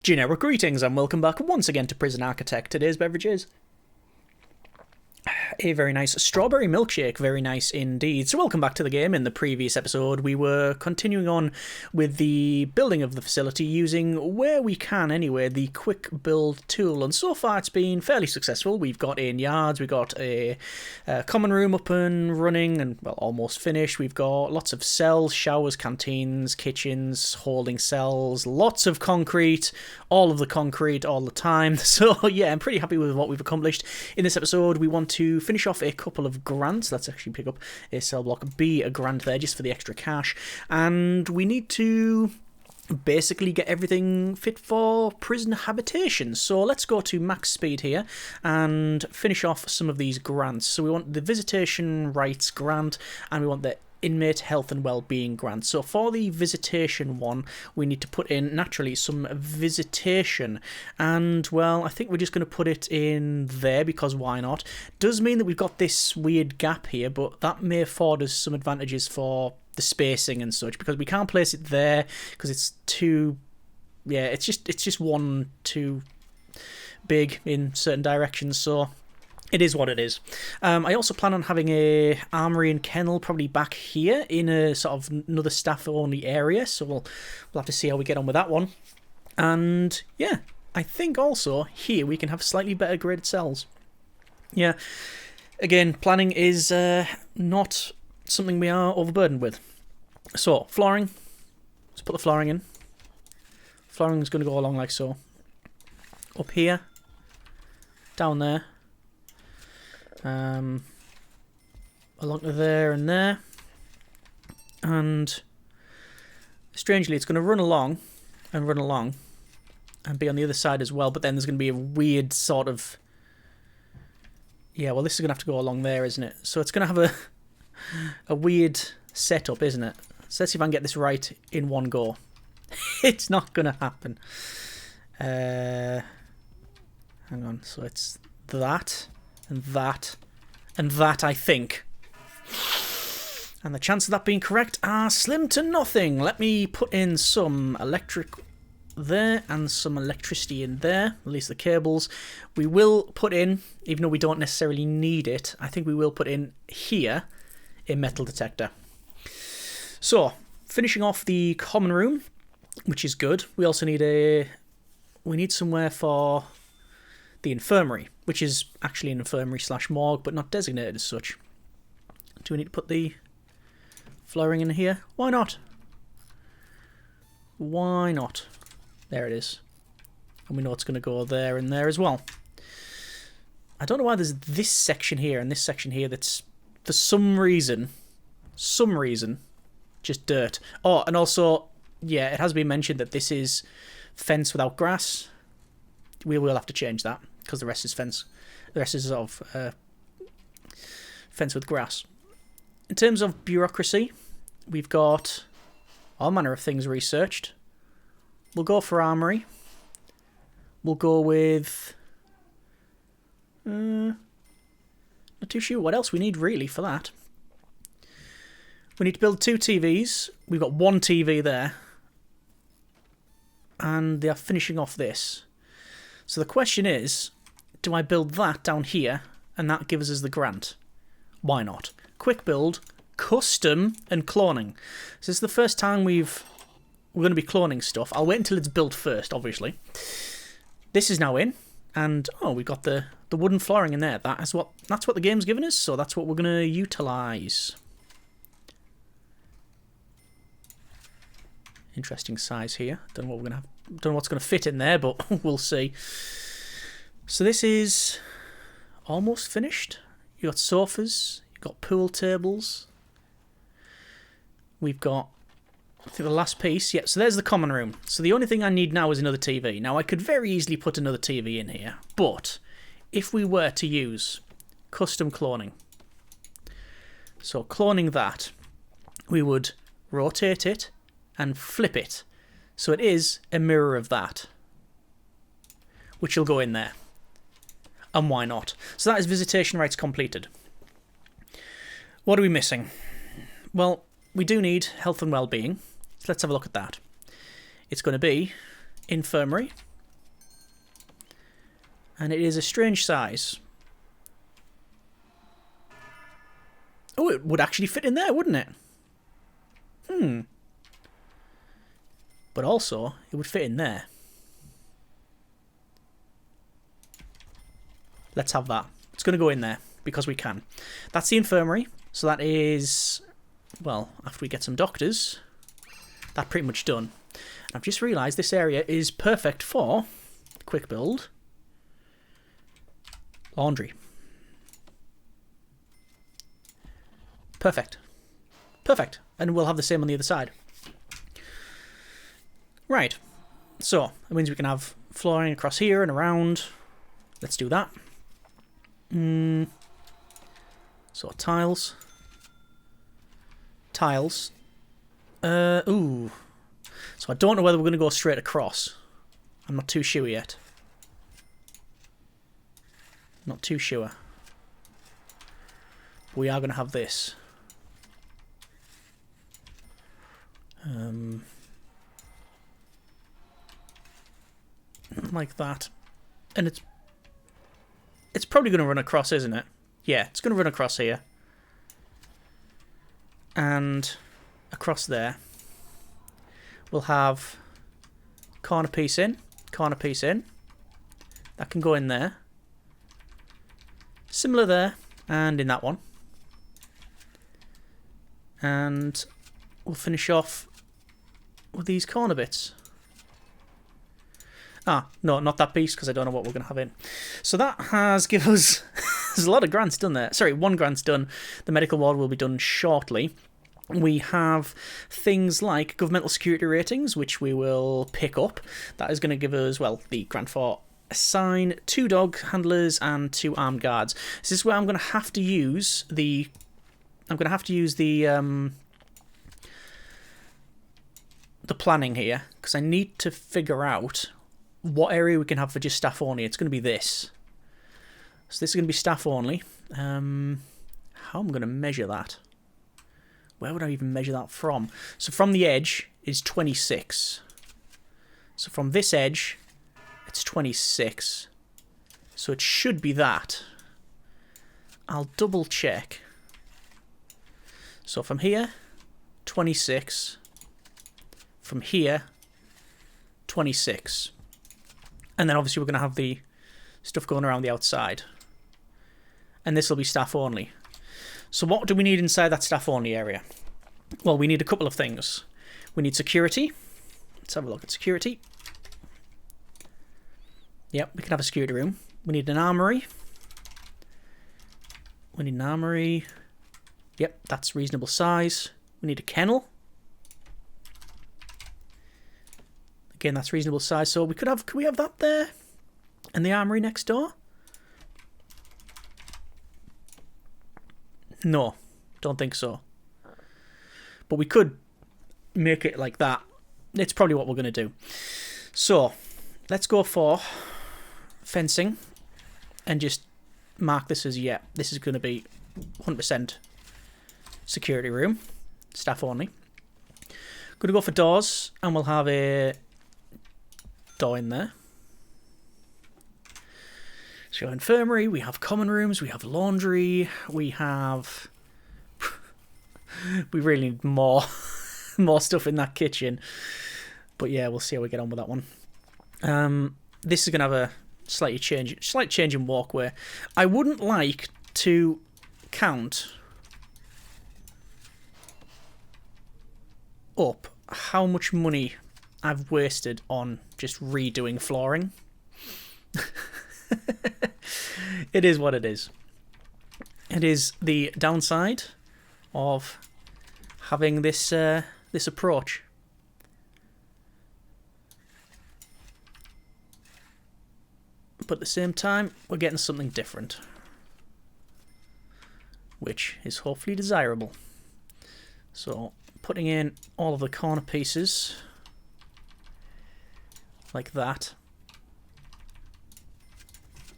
Generic greetings and welcome back once again to Prison Architect. Today's beverage is a very nice strawberry milkshake, very nice indeed. So welcome back to the game. In the previous episode we were continuing on with the building of the facility using, where we can anyway, the quick build tool, and so far it's been fairly successful. We've got in yards, we've got a common room up and running and, well, almost finished. We've got lots of cells, showers, canteens, kitchens, holding cells, lots of concrete, all of the concrete all the time. So yeah, I'm pretty happy with what we've accomplished. In this episode we want to finish off a couple of grants. Let's actually pick up a cell block B, a grant there just for the extra cash, and we need to basically get everything fit for prison habitation. So let's go to max speed here and finish off some of these grants. So we want the visitation rights grant and we want the inmate health and well-being grant. So for the visitation one, we need to put in, naturally, some visitation. And, well, I think we're just going to put it in there because why not? Does mean that we've got this weird gap here, but that may afford us some advantages for the spacing and such, because we can't place it there because it's too... yeah, it's just one too big in certain directions, so... it is what it is. I also plan on having a armory and kennel probably back here in a sort of another staff-only area, so we'll have to see how we get on with that one. And yeah, I think also here we can have slightly better graded cells. Yeah, again, planning is not something we are overburdened with. So, flooring. Let's put the flooring in. Flooring is going to go along like so. Up here. Down there. Along to there and there, and strangely it's going to run along and be on the other side as well, but then there's going to be a weird sort of, yeah, well, this is going to have to go along there, isn't it? So it's going to have a weird setup, isn't it? So let's see if I can get this right in one go. It's not going to happen. Hang on, so it's that and that, and that, I think. And the chances of that being correct are slim to nothing. Let me put in some electric there and some electricity in there, at least the cables. We will put in, even though we don't necessarily need it, I think we will put in here a metal detector. So, finishing off the common room, which is good. We also need we need somewhere for the infirmary, which is actually an infirmary slash morgue, but not designated as such. Do we need to put the flooring in here? Why not? Why not? There it is. And we know it's going to go there and there as well. I don't know why there's this section here and this section here that's, for some reason, just dirt. Oh, and also, yeah, it has been mentioned that this is fence without grass. We will have to change that, because the rest is fence. The rest is sort of fence with grass. In terms of bureaucracy, we've got all manner of things researched. We'll go for armory. We'll go with... not too sure what else we need really for that. We need to build 2 TVs. We've got 1 TV there. And they are finishing off this. So the question is, do I build that down here and that gives us the grant? Why not? Quick build, custom, and cloning. So this is the first time we're going to be cloning stuff. I'll wait until it's built first, obviously. This is now in, and oh, we've got the wooden flooring in there. That's what the game's given us, so that's what we're going to utilise. Interesting size here. Don't know what we're going to have. Don't know what's going to fit in there, but we'll see. So this is almost finished. You've got sofas, you've got pool tables. We've got, I think, the last piece. Yeah, so there's the common room. So the only thing I need now is another TV. Now, I could very easily put another TV in here, but if we were to use custom cloning, so cloning that, we would rotate it and flip it. So it is a mirror of that, which will go in there. And why not? So that is visitation rights completed. What are we missing? Well, we do need health and well-being. So let's have a look at that. It's going to be infirmary, And it is a strange size. Oh, it would actually fit in there, wouldn't it? But also, it would fit in there. Let's have that. It's going to go in there, because we can. That's the infirmary. So that is, well, after we get some doctors, that's pretty much done. And I've just realised this area is perfect for quick build laundry. Perfect. Perfect. And we'll have the same on the other side. Right. So, that means we can have flooring across here and around. Let's do that. So, tiles. Tiles. Ooh. So, I don't know whether we're going to go straight across. I'm not too sure yet. Not too sure. We are going to have this. Like that. And it's probably going to run across, isn't it? Yeah, it's going to run across here. And across there. We'll have corner piece in, corner piece in. That can go in there. Similar there, and in that one. And we'll finish off with these corner bits. Ah, no, not that piece, because I don't know what we're going to have in. So that has given us... There's a lot of grants done there. Sorry, 1 grant's done. The medical ward will be done shortly. We have things like governmental security ratings, which we will pick up. That is going to give us, well, the grant for assign 2 dog handlers and 2 armed guards. This is where I'm going to have to use the... the planning here, because I need to figure out what area we can have for just staff only. It's going to be this. So this is going to be staff only. How am I going to measure that? Where would I even measure that from? So from the edge is 26. So from this edge, it's 26. So it should be that. I'll double check. So from here, 26. From here, 26. And then obviously we're going to have the stuff going around the outside. And this will be staff only. So what do we need inside that staff only area? Well, we need a couple of things. We need security. Let's have a look at security. Yep, we can have a security room. We need an armory. We need an armory. Yep, that's reasonable size. We need a kennel. Again, that's reasonable size. So we could we have that there? And the armory next door? No, don't think so. But we could make it like that. It's probably what we're going to do. So, let's go for fencing. And just mark this as, yeah, this is going to be 100% security room. Staff only. Going to go for doors. And we'll have a door in there. So infirmary, we have common rooms, we have laundry, we have... we really need more stuff in that kitchen. But yeah, we'll see how we get on with that one. This is going to have a slight change in walkway. I wouldn't like to count up how much money I've wasted on just redoing flooring. It is what it is. It is the downside of having this this approach. But at the same time, we're getting something different, which is hopefully desirable. So, putting in all of the corner pieces like that.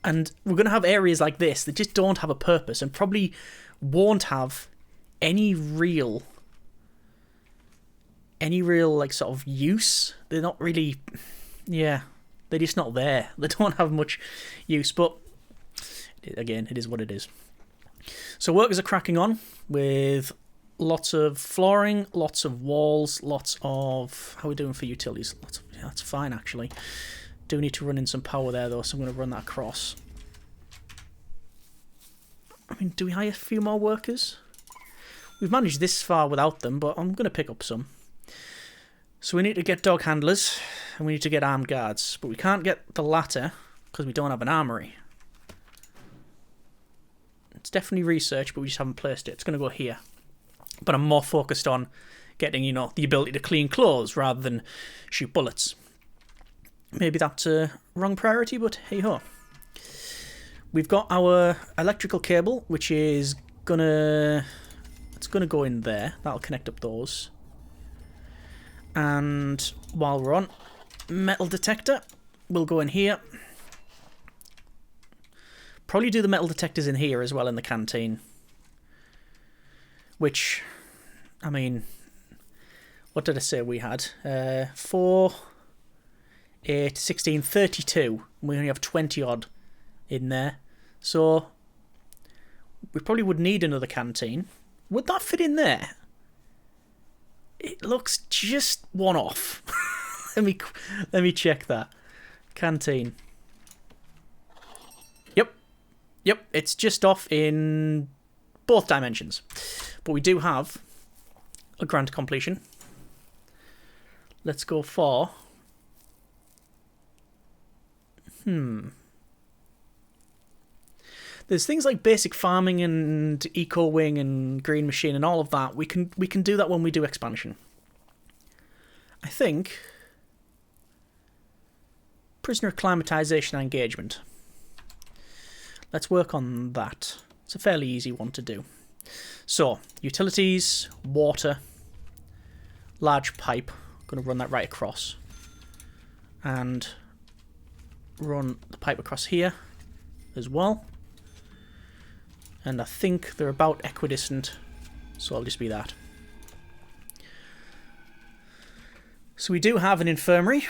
And we're going to have areas like this that just don't have a purpose and probably won't have any real like sort of use. They're not really, yeah. They're just not there. They don't have much use, but again, it is what it is. So workers are cracking on with lots of flooring, lots of walls, lots of... How are we doing for utilities? Yeah, that's fine, actually. Do need to run in some power there, though, so I'm going to run that across. I mean, do we hire a few more workers? We've managed this far without them, but I'm going to pick up some. So we need to get dog handlers, and we need to get armed guards. But we can't get the latter, because we don't have an armory. It's definitely research, but we just haven't placed it. It's going to go here. But I'm more focused on getting, you know, the ability to clean clothes rather than shoot bullets. Maybe that's a wrong priority, but hey-ho. We've got our electrical cable, which is gonna... It's gonna go in there. That'll connect up those. And while we're on, metal detector will go in here. Probably do the metal detectors in here as well in the canteen. Which, I mean, what did I say we had? 4, 8, 16, 32. We only have 20 odd in there. So, we probably would need another canteen. Would that fit in there? It looks just one off. let me check that. Canteen. Yep, it's just off in both dimensions. But we do have a grant completion. Let's go for... There's things like basic farming and eco wing and green machine and all of that. We can do that when we do expansion. I think prisoner acclimatization and engagement. Let's work on that. It's a fairly easy one to do. So, utilities, water, large pipe. I'm going to run that right across. And run the pipe across here as well. And I think they're about equidistant, so I'll just be that. So we do have an infirmary.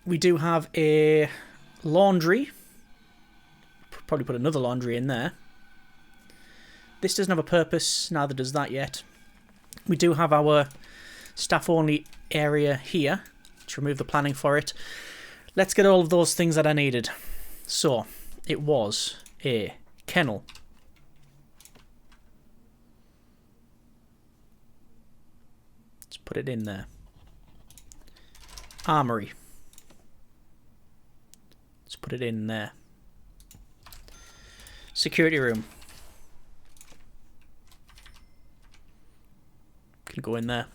We do have a laundry. Probably put another laundry in there. This doesn't have a purpose, neither does that yet. We do have our staff-only area here. Let's remove the planning for it. Let's get all of those things that I needed. So, it was a kennel. Let's put it in there. Armory. Let's put it in there. Security room. Can go in there.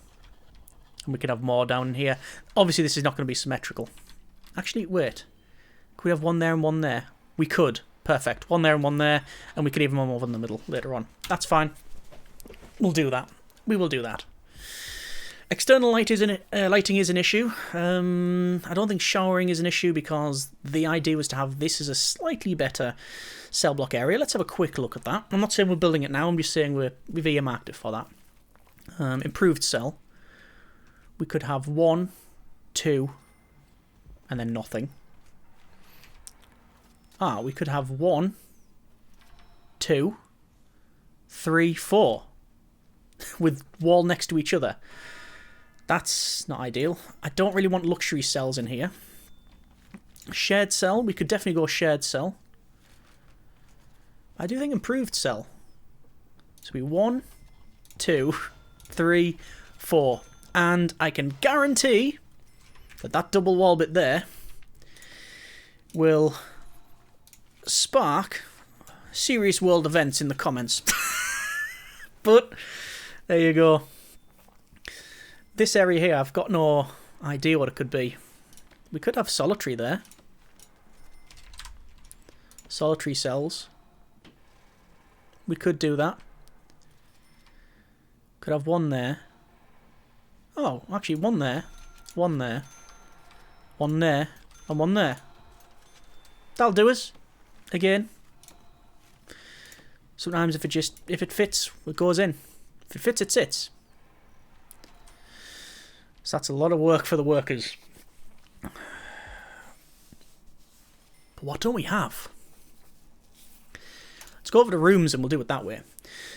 And we can have more down here. Obviously this is not going to be symmetrical. Actually, wait. Could we have one there and one there? We could. Perfect. One there and one there. And we could even have one in the middle later on. That's fine. We'll do that. We will do that. External lighting is an issue. I don't think showering is an issue because the idea was to have this as a slightly better cell block area. Let's have a quick look at that. I'm not saying we're building it now. I'm just saying we've earmarked it for that. Improved cell. We could have 1, 2, and then nothing. We could have 1, 2, 3, 4 with wall next to each other. That's not ideal. I don't really want luxury cells in here. Shared cell. We could definitely go shared cell. I do think improved cell. So be 1, 2, 3, 4. And I can guarantee that that double wall bit there will spark serious world events in the comments. But there you go. This area here, I've got no idea what it could be. We could have solitary there. Solitary cells. We could do that. Could have one there. Oh, actually one there. One there. One there. And one there. That'll do us. Again. Sometimes if it fits, it goes in. If it fits, it sits. So that's a lot of work for the workers. But what don't we have? Let's go over to rooms and we'll do it that way.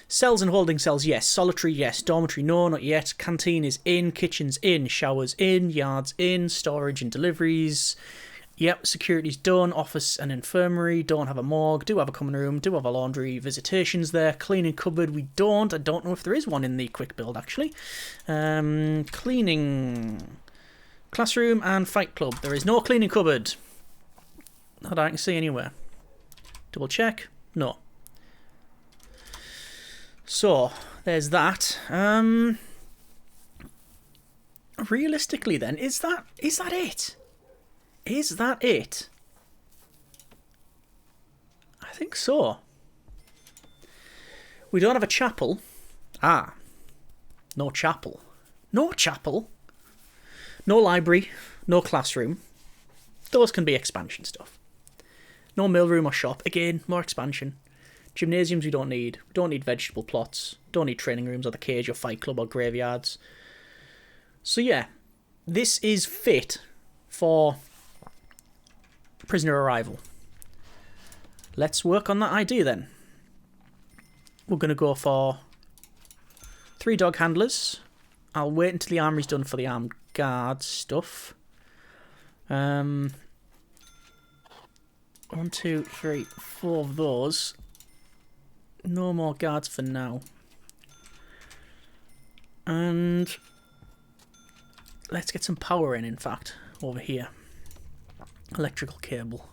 Cells and holding cells, yes. Solitary, yes. Dormitory, no, not yet. Canteen is in. Kitchen's in. Showers in. Yards in. Storage and deliveries. Yep, security's done. Office and infirmary. Don't have a morgue. Do have a common room. Do have a laundry. Visitations there. Cleaning cupboard, we don't. I don't know if there is one in the quick build, actually. Cleaning... Classroom and fight club. There is no cleaning cupboard that I can see anywhere. Double check. No. So, there's that. Realistically then, is that it? Is that it? I think so. We don't have a chapel. Ah. No chapel. No chapel. No library. No classroom. Those can be expansion stuff. No mailroom or shop. Again, more expansion. Gymnasiums we don't need. We don't need vegetable plots. Don't need training rooms or the cage or fight club or graveyards. So yeah, this is fit for prisoner arrival. Let's work on that idea then. We're going to go for 3 dog handlers. I'll wait until the armory's done for the armed guard stuff. 1, 2, 3, 4 of those. No more guards for now. And let's get some power in fact, over here. Electrical cable.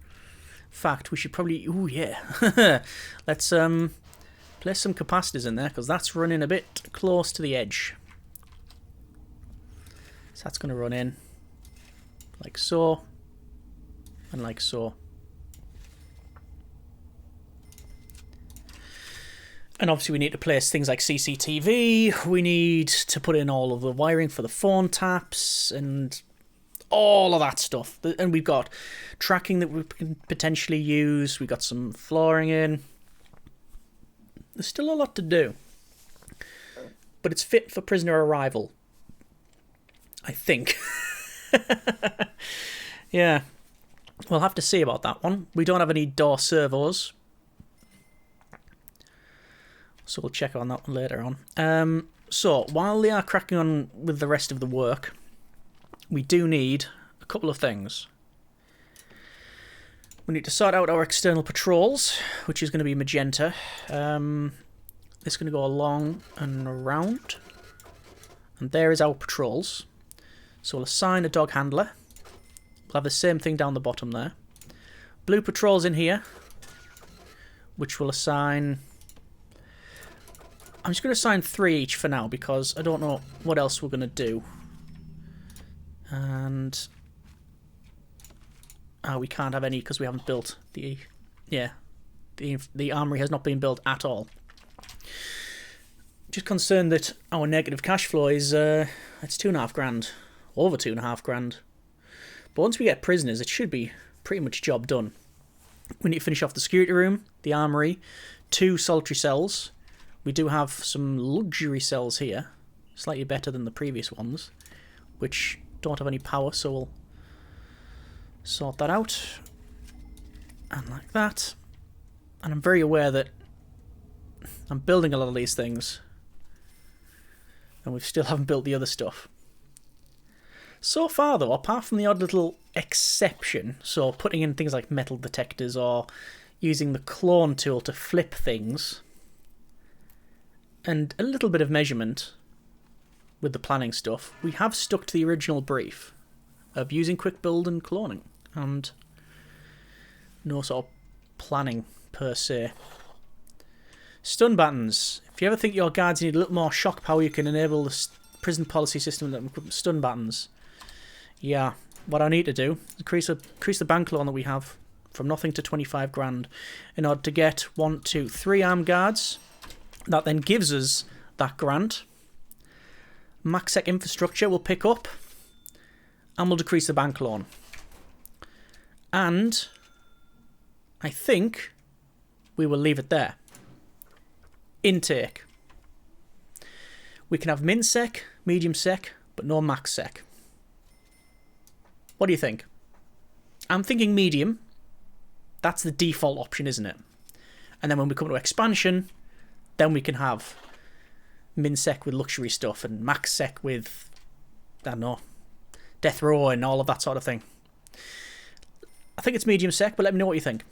In fact, we should probably... Ooh, yeah. Let's place some capacitors in there, because that's running a bit close to the edge. So that's going to run in like so, and like so. And obviously we need to place things like CCTV, we need to put in all of the wiring for the phone taps, and all of that stuff. And we've got tracking that we can potentially use, we've got some flooring in. There's still a lot to do. But it's fit for prisoner arrival. I think. Yeah. We'll have to see about that one. We don't have any door servos. So we'll check on that one later on. So, while they are cracking on with the rest of the work, we do need a couple of things. We need to sort out our external patrols, which is going to be magenta. This is going to go along and around. And there is our patrols. So we'll assign a dog handler. We'll have the same thing down the bottom there. Blue patrols in here, which will assign... I'm just going to assign 3 each for now, because I don't know what else we're going to do. And... we can't have any because we haven't built the... Yeah. The armory has not been built at all. Just concerned that our negative cash flow is... it's 2.5 grand. Over 2.5 grand. But once we get prisoners, it should be pretty much job done. We need to finish off the security room, the armory, 2 solitary cells. We do have some luxury cells here, slightly better than the previous ones, which don't have any power, so we'll sort that out. And like that. And I'm very aware that I'm building a lot of these things, and we still haven't built the other stuff. So far, though, apart from the odd little exception, so putting in things like metal detectors or using the clone tool to flip things, and a little bit of measurement with the planning stuff, we have stuck to the original brief of using quick build and cloning, and no sort of planning per se. Stun battens. If you ever think your guards need a little more shock power, you can enable the prison policy system with stun battens. Yeah, what I need to do is increase the bank loan that we have from nothing to 25 grand in order to get 1, 2, 3 armed guards. That then gives us that grant. MaxSec infrastructure will pick up, and we'll decrease the bank loan. And I think we will leave it there. Intake. We can have min-sec, medium-sec, but no max-sec. What do you think? I'm thinking medium, That's the default option, isn't it? And then when we come to expansion, then we can have min sec with luxury stuff and max sec with, I don't know, death row and all of that sort of thing. I think it's medium sec, but let me know what you think.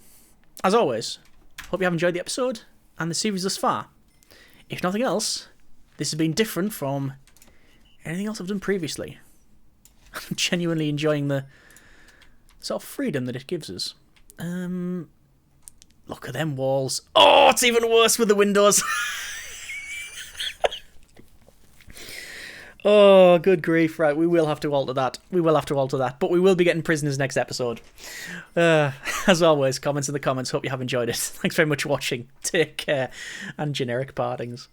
As always, hope you have enjoyed the episode and the series thus far. If nothing else, this has been different from anything else I've done previously. I'm genuinely enjoying the sort of freedom that it gives us. Look at them walls. Oh, it's even worse with the windows. Oh, good grief. Right, we will have to alter that. But we will be getting prisoners next episode. As always, comments in the comments. Hope you have enjoyed it. Thanks very much for watching. Take care, and generic partings.